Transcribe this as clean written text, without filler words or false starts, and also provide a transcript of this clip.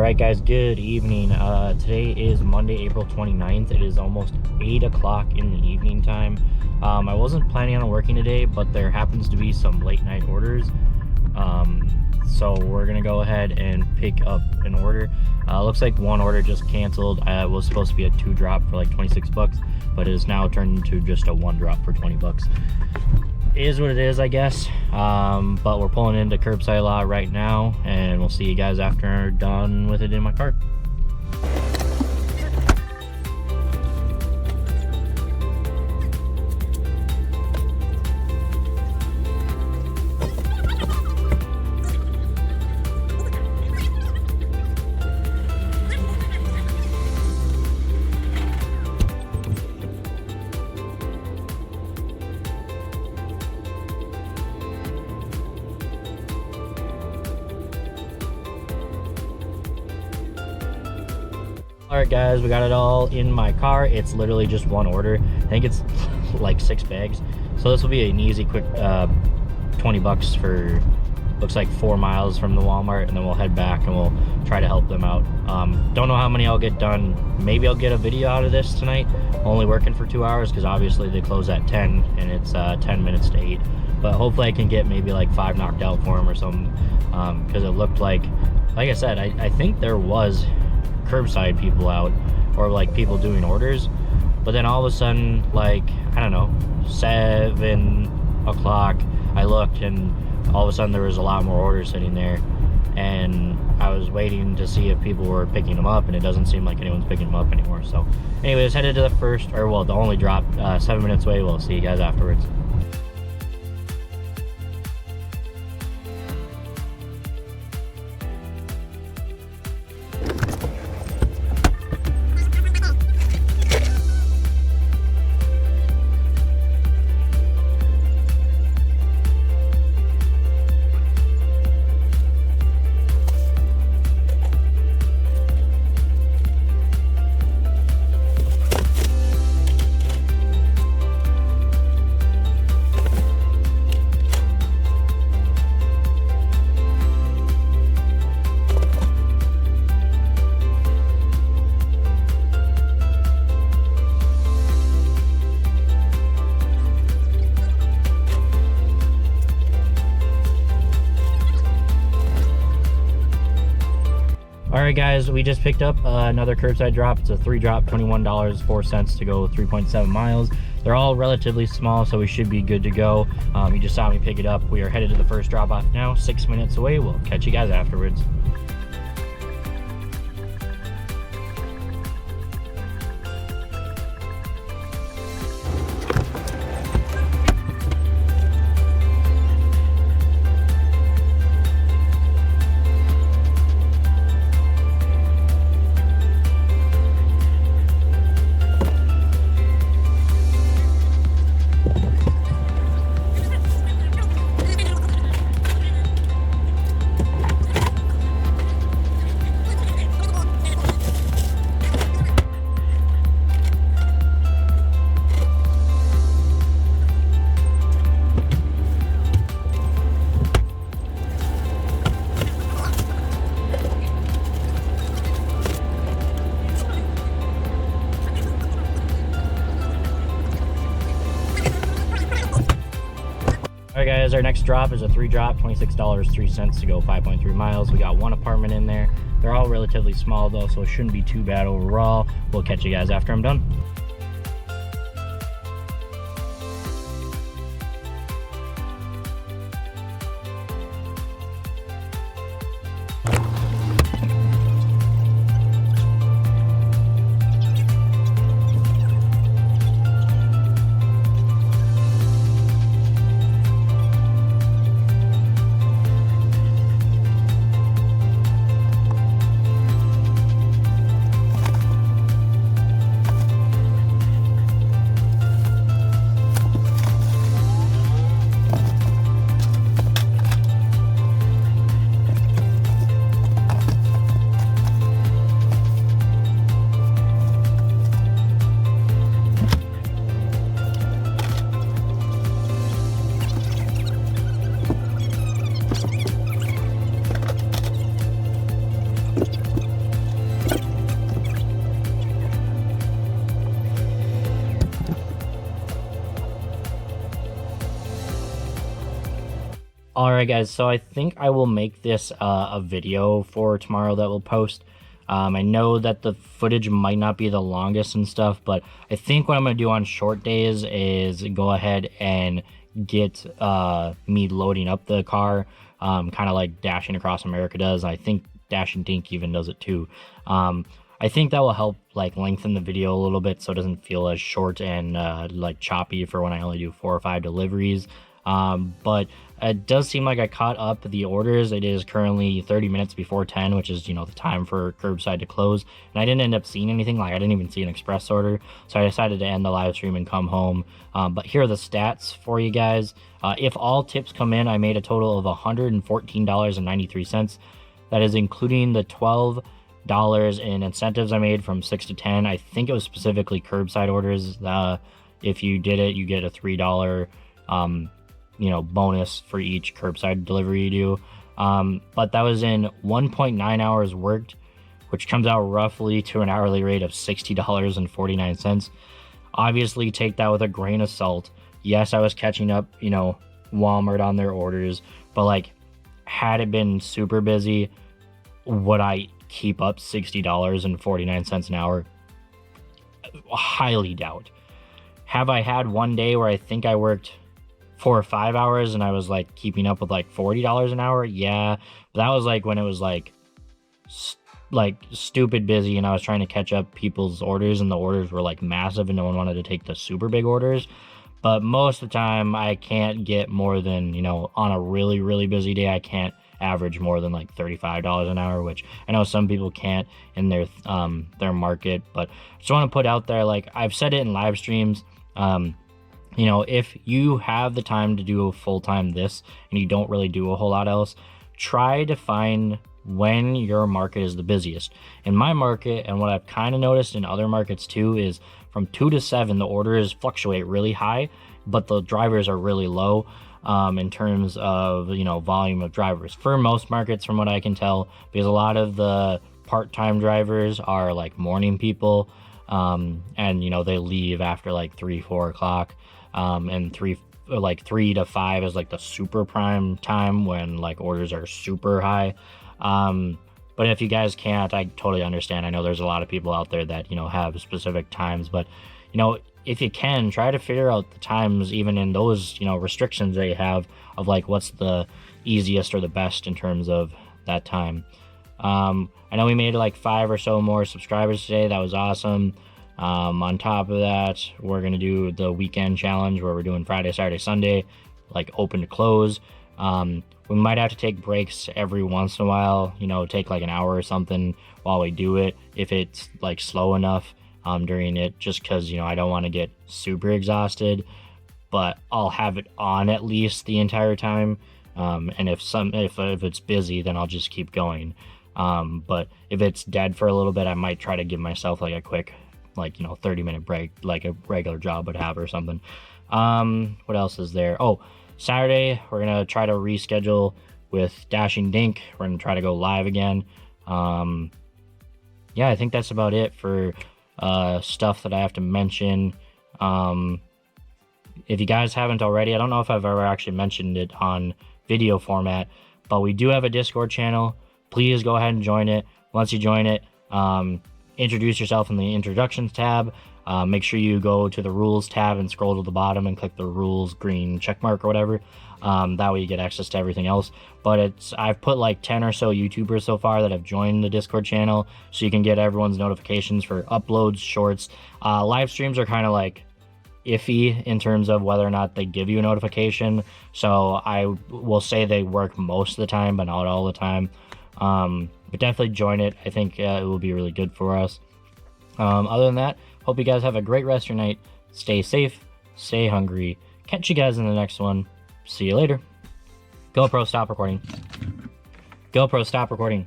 Alright guys, good evening. Today is Monday, April 29th. It is almost 8 o'clock in the evening time. I wasn't planning on working today, but there happens to be some late night orders. So we're gonna go ahead and pick up an order. Looks like one order just canceled. It was supposed to be a 2 drop for like 26 bucks, but it is now turned into just a 1 drop for 20 bucks. It is what it is, I guess. But we're pulling into Curbside lot right now, and we'll see you guys after we're done with it in my car. Alright guys, we got it all in my car. It's literally just one order. I think it's like 6 bags. So this will be an easy, quick 20 bucks for, looks like 4 miles from the Walmart, and then we'll head back and we'll try to help them out. Don't know how many I'll get done. Maybe I'll get a video out of this tonight. Only working for 2 hours because obviously they close at 10 and it's 10 minutes to 8. But hopefully I can get maybe like 5 knocked out for them or something. Because it looked like I said, I think there was curbside people out, or like people doing orders, but then all of a sudden, like, I don't know, 7 o'clock, I looked and all of a sudden there was a lot more orders sitting there, and I was waiting to see if people were picking them up, and it doesn't seem like anyone's picking them up anymore. So anyways, headed to the first, or well, the only drop, 7 minutes away. We'll see you guys afterwards. Alright guys, we just picked up another curbside drop. It's a 3 drop, $21.04 to go 3.7 miles. They're all relatively small, so we should be good to go. You just saw me pick it up. We are headed to the first drop off now, 6 minutes away. We'll catch you guys afterwards. Alright guys, our next drop is a 3 drop, $26.03 to go 5.3 miles. We got 1 apartment in there. They're all relatively small though, so it shouldn't be too bad overall. We'll catch you guys after I'm done. All right, guys. So I think I will make this a video for tomorrow that we'll post. I know that the footage might not be the longest and stuff, but I think what I'm going to do on short days is go ahead and get me loading up the car, kind of like Dashing Across America does. I think Dashing Dink even does it too. I think that will help like lengthen the video a little bit so it doesn't feel as short and like choppy for when I only do 4 or 5 deliveries. But it does seem like I caught up the orders. It is currently 30 minutes before 10, which is, you know, the time for Curbside to close. And I didn't end up seeing anything. Like, I didn't even see an express order. So I decided to end the live stream and come home. But here are the stats for you guys. If all tips come in, I made a total of $114.93. That is including the $12 in incentives I made from 6 to 10. I think it was specifically Curbside orders. If you did it, you get a $3 you know, bonus for each Curbside delivery you do. But that was in 1.9 hours worked, which comes out roughly to an hourly rate of $60.49. Obviously, take that with a grain of salt. Yes, I was catching up, you know, Walmart on their orders, but like, had it been super busy, would I keep up $60.49 an hour? Highly doubt. Have I had one day where I think I worked 4 or 5 hours and I was like keeping up with like $40 an hour? Yeah, but that was like when it was like stupid busy and I was trying to catch up people's orders and the orders were like massive and no one wanted to take the super big orders. But most of the time I can't get more than, you know, on a really, really busy day, I can't average more than like $35 an hour, which I know some people can't in their market. But I just want to put out there, like I've said it in live streams, you know, if you have the time to do a full-time this and you don't really do a whole lot else, try to find when your market is the busiest. In my market, and what I've kind of noticed in other markets too, is from 2 to 7, the orders fluctuate really high, but the drivers are really low in terms of, you know, volume of drivers. For most markets, from what I can tell, because a lot of the part-time drivers are like morning people, and, you know, they leave after like 3-4 o'clock. And 3 to 5 is like the super prime time when like orders are super high. But if you guys can't, I totally understand. I know there's a lot of people out there that, you know, have specific times, but, you know, if you can, try to figure out the times even in those, you know, restrictions that you have of like what's the easiest or the best in terms of that time. I know we made like 5 or so more subscribers today. That was awesome. On top of that, we're going to do the weekend challenge where we're doing Friday, Saturday, Sunday, like open to close. We might have to take breaks every once in a while, you know, take like an hour or something while we do it, if it's like slow enough during it, just because, you know, I don't want to get super exhausted, but I'll have it on at least the entire time. And if it's busy, then I'll just keep going. But if it's dead for a little bit, I might try to give myself like a quick, like, you know, 30-minute break like a regular job would have or something. What else is there? Oh, Saturday we're gonna try to reschedule with Dashing Dink. We're gonna try to go live again. Yeah, I think that's about it for stuff that I have to mention. If you guys haven't already, I don't know if I've ever actually mentioned it on video format, but we do have a Discord channel. Please go ahead and join it. Once you join it, introduce yourself in the introductions tab. Make sure you go to the rules tab and scroll to the bottom and click the rules green check mark or whatever. That way you get access to everything else. But I've put like 10 or so YouTubers so far that have joined the Discord channel, so you can get everyone's notifications for uploads, shorts. Live streams are kind of like iffy in terms of whether or not they give you a notification. So I will say they work most of the time, but not all the time. But definitely join it. I think it will be really good for us. Other than that, hope you guys have a great rest of your night. Stay safe, stay hungry. Catch you guys in the next one. See you later. GoPro, stop recording. GoPro, stop recording.